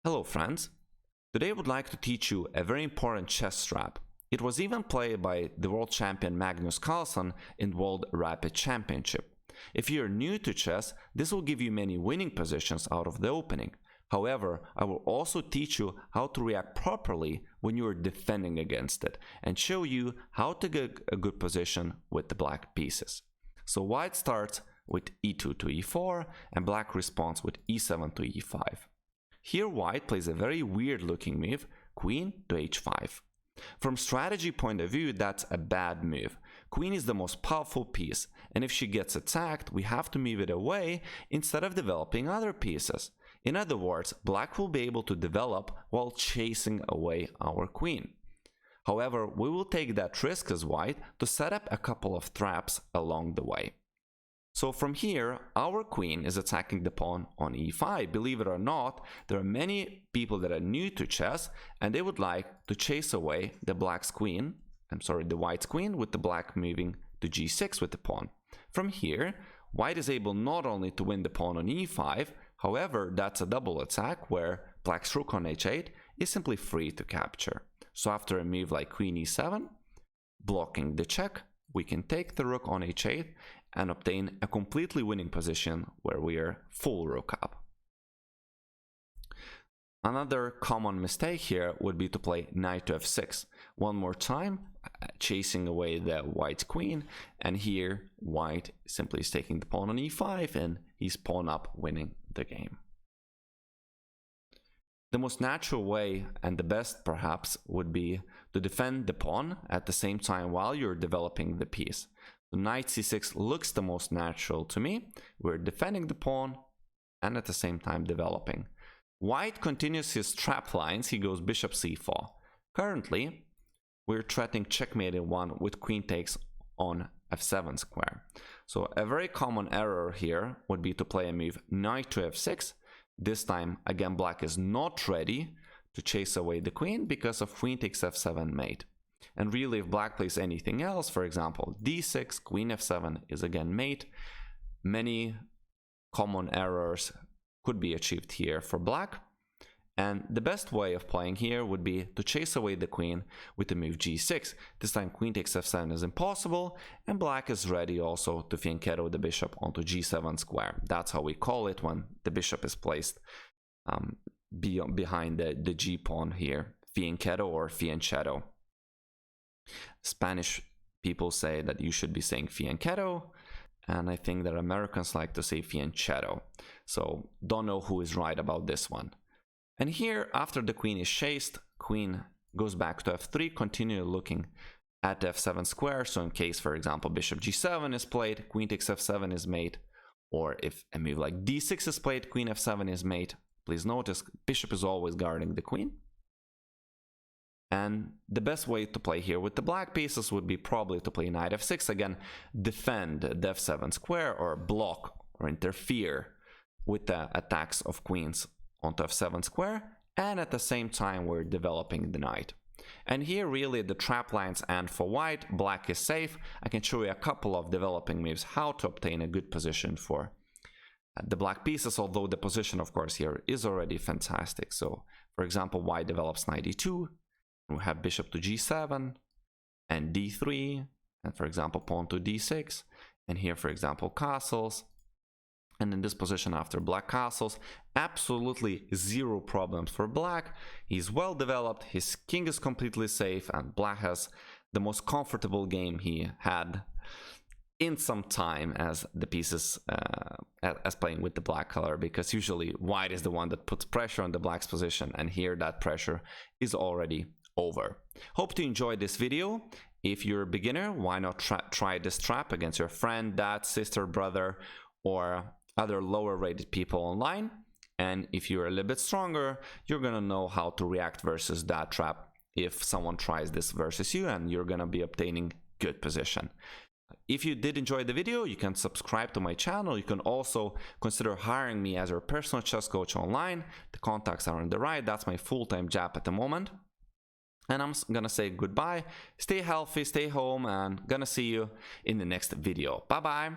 Hello friends, today I would like to teach you a very important chess trap. It was even played by the world champion Magnus Carlsen in World Rapid Championship. If you are new to chess, this will give you many winning positions out of the opening. However, I will also teach you how to react properly when you are defending against it and show you how to get a good position with the black pieces. So white starts with e2 to e4 and black responds with e7 to e5. Here white plays a very weird looking move, queen to h5. From strategy point of view, that's a bad move. Queen is the most powerful piece, and if she gets attacked, we have to move it away instead of developing other pieces. In other words, black will be able to develop while chasing away our queen. However, we will take that risk as white to set up a couple of traps along the way. So from here, our queen is attacking the pawn on e5. Believe it or not, there are many people that are new to chess and they would like to chase away the the white's queen with the black moving to g6 with the pawn. From here, white is able not only to win the pawn on e5, however, that's a double attack where black's rook on h8 is simply free to capture. So after a move like queen e7, blocking the check, we can take the rook on h8 and obtain a completely winning position where we are full rook up. Another common mistake here would be to play knight to f6. One more time, chasing away the white's queen, and here white simply is taking the pawn on e5 and he's pawn up, winning the game. The most natural way, and the best perhaps, would be to defend the pawn at the same time while you're developing the piece. So knight c6 looks the most natural to me. We're defending the pawn and at the same time developing. White continues his trap lines. He goes bishop c4. Currently, we're threatening checkmate in one with queen takes on f7 square. So a very common error here would be to play a move knight to f6. This time, again, black is not ready to chase away the queen because of queen takes f7 mate. And really, if black plays anything else, for example, d6, queen f7 is again mate. Many common errors could be achieved here for black. And the best way of playing here would be to chase away the queen with the move g6. This time queen takes f7 is impossible, and black is ready also to fianchetto the bishop onto g7 square. That's how we call it when the bishop is placed behind the g pawn here, fianchetto or fianchetto. Spanish people say that you should be saying fianchetto, and I think that Americans like to say fianchetto. So don't know who is right about this one. And here, after the queen is chased, queen goes back to f3, continue looking at f7 square. So in case, for example, bishop g7 is played, queen takes f7 is mate, or if a move like d6 is played, queen f7 is mate. Please notice, bishop is always guarding the queen. And the best way to play here with the black pieces would be probably to play knight f6. Again, defend the f7 square or block or interfere with the attacks of queens onto f7 square, and at the same time we're developing the knight. And here really the trap lines end for white. Black is safe. I can show you a couple of developing moves how to obtain a good position for the black pieces, although the position of course here is already fantastic. So for example, white develops knight e2, we have bishop to g7 and d3, and for example pawn to d6, and here for example castles. And in this position after black castles, absolutely zero problems for black. He's well developed, his king is completely safe, and black has the most comfortable game he had in some time as the pieces as playing with the black color, because usually white is the one that puts pressure on the black's position, and here that pressure is already over. Hope to enjoy this video. If you're a beginner, why not try this trap against your friend, dad, sister, brother, or other lower rated people online. And if you're a little bit stronger, you're gonna know how to react versus that trap if someone tries this versus you, and you're gonna be obtaining good position. If you did enjoy the video, you can subscribe to my channel. You can also consider hiring me as your personal chess coach online. The contacts are on the right. That's my full-time job at the moment. And I'm gonna say goodbye. Stay healthy, stay home, and gonna see you in the next video. Bye bye.